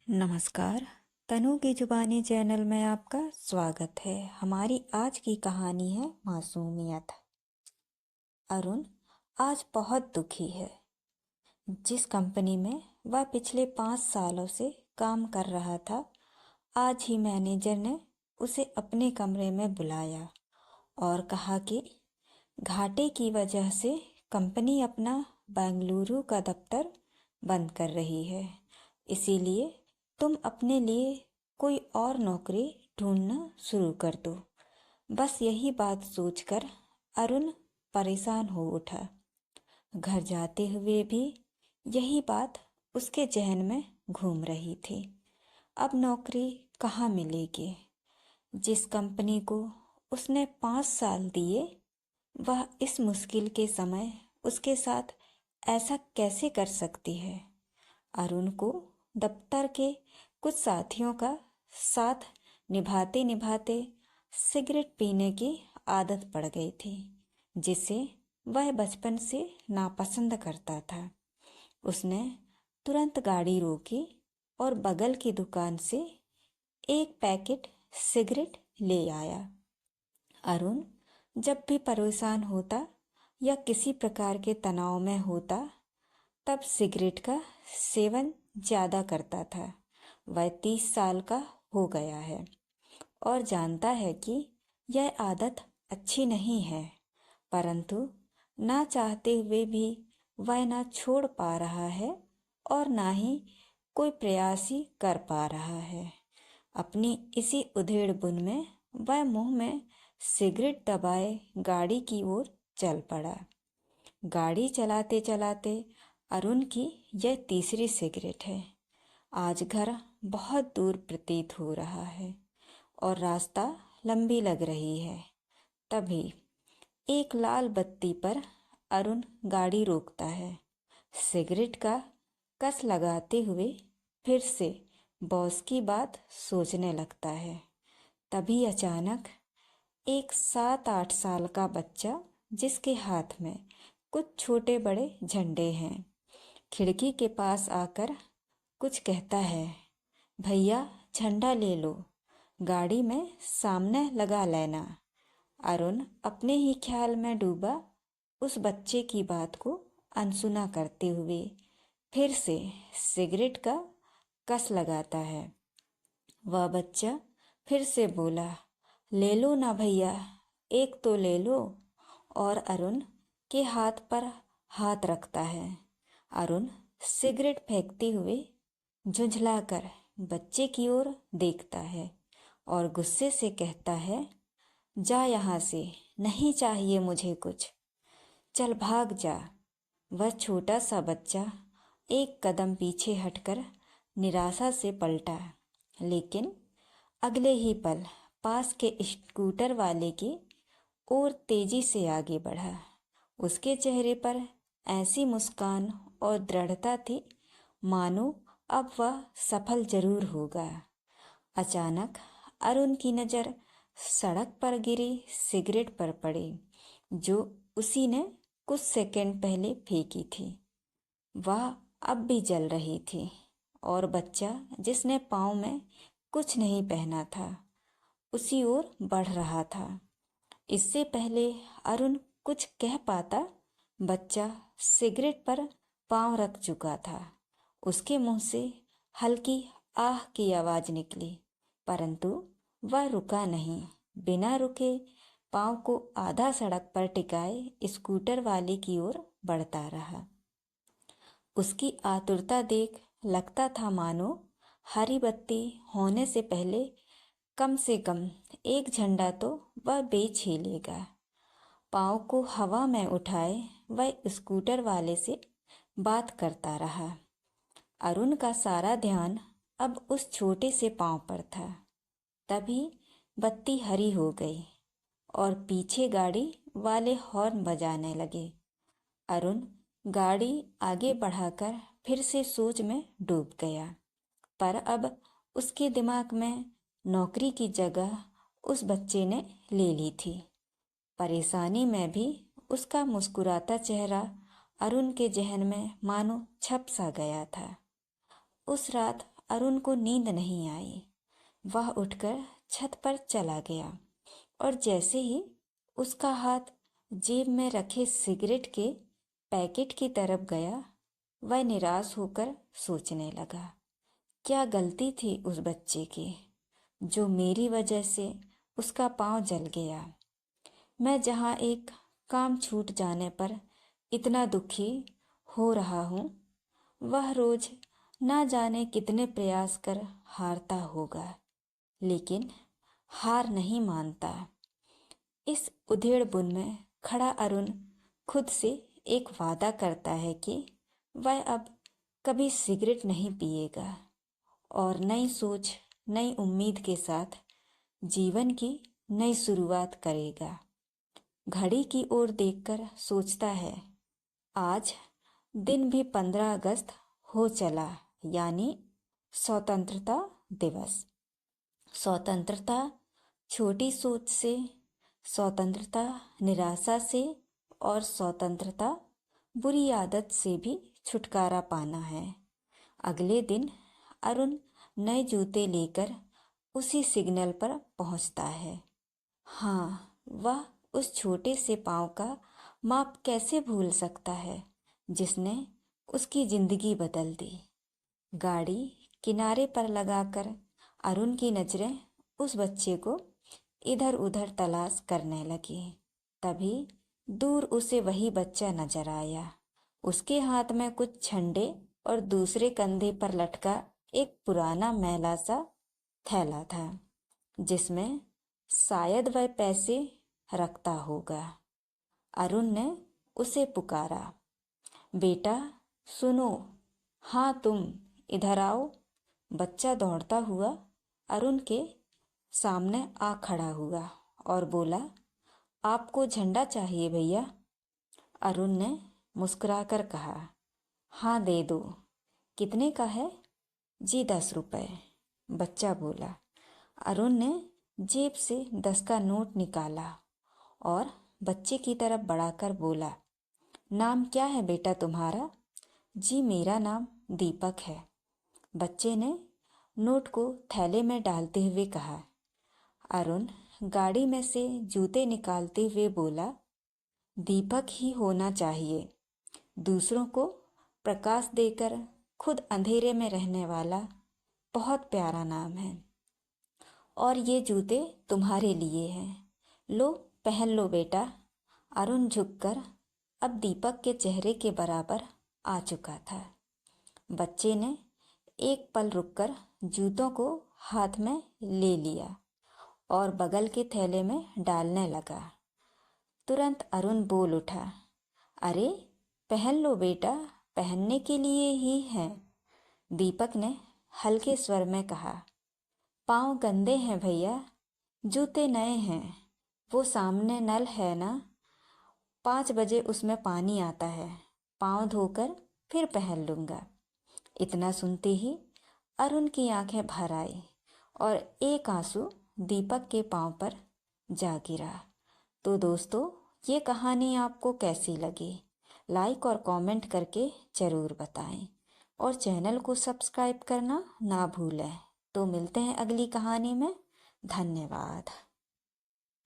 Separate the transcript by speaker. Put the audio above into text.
Speaker 1: नमस्कार। तनु की जुबानी चैनल में आपका स्वागत है। हमारी आज की कहानी है मासूमियत। अरुण आज बहुत दुखी है। जिस कंपनी में वह पिछले 5 सालों से काम कर रहा था, आज ही मैनेजर ने उसे अपने कमरे में बुलाया और कहा कि घाटे की वजह से कंपनी अपना बेंगलुरु का दफ्तर बंद कर रही है, इसीलिए तुम अपने लिए कोई और नौकरी ढूंढना शुरू कर दो। बस यही बात सोचकर अरुण परेशान हो उठा। घर जाते हुए भी यही बात उसके जहन में घूम रही थी। अब नौकरी कहाँ मिलेगी? जिस कंपनी को उसने 5 साल दिए, वह इस मुश्किल के समय उसके साथ ऐसा कैसे कर सकती है? अरुण को दफ्तर के कुछ साथियों का साथ निभाते निभाते सिगरेट पीने की आदत पड़ गई थी, जिसे वह बचपन से नापसंद करता था। उसने तुरंत गाड़ी रोकी और बगल की दुकान से एक पैकेट सिगरेट ले आया। अरुण जब भी परेशान होता या किसी प्रकार के तनाव में होता, तब सिगरेट का सेवन ज़्यादा करता था। वह 30 साल का हो गया है और जानता है कि यह आदत अच्छी नहीं है, परंतु ना चाहते हुए भी वह ना छोड़ पा रहा है और ना ही कोई प्रयास ही कर पा रहा है। अपनी इसी उधेड़-बुन में वह मुंह में सिगरेट दबाए गाड़ी की ओर चल पड़ा। गाड़ी चलाते चलाते अरुण की यह तीसरी सिगरेट है। आज घर बहुत दूर प्रतीत हो रहा है और रास्ता लंबी लग रही है। तभी एक लाल बत्ती पर अरुण गाड़ी रोकता है। सिगरेट का कस लगाते हुए फिर से बॉस की बात सोचने लगता है। तभी अचानक एक 7-8 साल का बच्चा, जिसके हाथ में कुछ छोटे बड़े झंडे हैं, खिड़की के पास आकर कुछ कहता है। भैया, झंडा ले लो, गाड़ी में सामने लगा लेना। अरुण अपने ही ख्याल में डूबा उस बच्चे की बात को अनसुना करते हुए फिर से सिगरेट का कस लगाता है। वह बच्चा फिर से बोला, ले लो ना भैया, एक तो ले लो। और अरुण के हाथ पर हाथ रखता है। अरुण सिगरेट फेंकते हुए झुंझलाकर बच्चे की ओर देखता है और गुस्से से कहता है, जा यहाँ से, नहीं चाहिए मुझे कुछ, चल भाग जा। वह छोटा सा बच्चा एक कदम पीछे हटकर निराशा से पलटा, लेकिन अगले ही पल पास के स्कूटर वाले की ओर तेजी से आगे बढ़ा। उसके चेहरे पर ऐसी मुस्कान और दृढ़ता थी मानो अब वह सफल जरूर होगा। अचानक अरुण की नज़र सड़क पर गिरी सिगरेट पर पड़ी, जो उसी ने कुछ सेकंड पहले फेंकी थी। वह अब भी जल रही थी और बच्चा, जिसने पाँव में कुछ नहीं पहना था, उसी ओर बढ़ रहा था। इससे पहले अरुण कुछ कह पाता, बच्चा सिगरेट पर पाँव रख चुका था। उसके मुंह से हल्की आह की आवाज़ निकली, परंतु वह रुका नहीं। बिना रुके पाँव को आधा सड़क पर टिकाए स्कूटर वाले की ओर बढ़ता रहा। उसकी आतुरता देख लगता था मानो हरी बत्ती होने से पहले कम से कम एक झंडा तो वह बेच ही लेगा। पाँव को हवा में उठाए वह स्कूटर वाले से बात करता रहा। अरुण का सारा ध्यान अब उस छोटे से पाँव पर था। तभी बत्ती हरी हो गई और पीछे गाड़ी वाले हॉर्न बजाने लगे। अरुण गाड़ी आगे बढ़ाकर फिर से सोच में डूब गया, पर अब उसके दिमाग में नौकरी की जगह उस बच्चे ने ले ली थी। परेशानी में भी उसका मुस्कुराता चेहरा अरुण के जहन में मानो छप सा गया था। उस रात अरुण को नींद नहीं आई। वह उठकर छत पर चला गया और जैसे ही उसका हाथ जेब में रखे सिगरेट के पैकेट की तरफ गया, वह निराश होकर सोचने लगा, क्या गलती थी उस बच्चे की जो मेरी वजह से उसका पाँव जल गया। मैं जहाँ एक काम छूट जाने पर इतना दुखी हो रहा हूँ, वह रोज ना जाने कितने प्रयास कर हारता होगा, लेकिन हार नहीं मानता। इस उधेड़ बुन में खड़ा अरुण खुद से एक वादा करता है कि वह अब कभी सिगरेट नहीं पिएगा और नई सोच, नई उम्मीद के साथ जीवन की नई शुरुआत करेगा। घड़ी की ओर देखकर सोचता है, आज दिन भी 15 अगस्त हो चला, यानी स्वतंत्रता दिवस। स्वतंत्रता छोटी सोच से, स्वतंत्रता निराशा से और स्वतंत्रता बुरी आदत से भी छुटकारा पाना है। अगले दिन अरुण नए जूते लेकर उसी सिग्नल पर पहुंचता है। हाँ, वह उस छोटे से पाँव का माप कैसे भूल सकता है जिसने उसकी जिंदगी बदल दी। गाड़ी किनारे पर लगाकर अरुण की नजरें उस बच्चे को इधर उधर तलाश करने लगी। तभी दूर उसे वही बच्चा नजर आया। उसके हाथ में कुछ झंडे और दूसरे कंधे पर लटका एक पुराना मैला सा थैला था, जिसमें शायद वह पैसे रखता होगा। अरुण ने उसे पुकारा, बेटा सुनो, हाँ तुम इधर आओ। बच्चा दौड़ता हुआ अरुण के सामने आ खड़ा हुआ और बोला, आपको झंडा चाहिए भैया? अरुण ने मुस्कुराकर कहा, हाँ दे दो। कितने का है? जी 10 रुपए, बच्चा बोला। अरुण ने जेब से 10 का नोट निकाला और बच्चे की तरफ बढ़ाकर बोला, नाम क्या है बेटा तुम्हारा? जी मेरा नाम दीपक है। बच्चे ने नोट को थैले में डालते हुए कहा। अरुण गाड़ी में से जूते निकालते हुए बोला, दीपक ही होना चाहिए। दूसरों को प्रकाश देकर खुद अंधेरे में रहने वाला बहुत प्यारा नाम है। और ये जूते तुम्हारे लिए हैं, लो पहन लो बेटा। अरुण झुककर अब दीपक के चेहरे के बराबर आ चुका था। बच्चे ने एक पल रुककर जूतों को हाथ में ले लिया और बगल के थैले में डालने लगा। तुरंत अरुण बोल उठा, अरे पहन लो बेटा, पहनने के लिए ही है। दीपक ने हल्के स्वर में कहा, पाँव गंदे हैं भैया, जूते नए हैं। वो सामने नल है ना, 5 बजे उसमें पानी आता है, पाँव धोकर फिर पहन लूँगा। इतना सुनते ही अरुण की आंखें भर आई और एक आंसू दीपक के पाँव पर जा गिरा। तो दोस्तों, ये कहानी आपको कैसी लगी? लाइक और कमेंट करके ज़रूर बताएं और चैनल को सब्सक्राइब करना ना भूलें। तो मिलते हैं अगली कहानी में। धन्यवाद।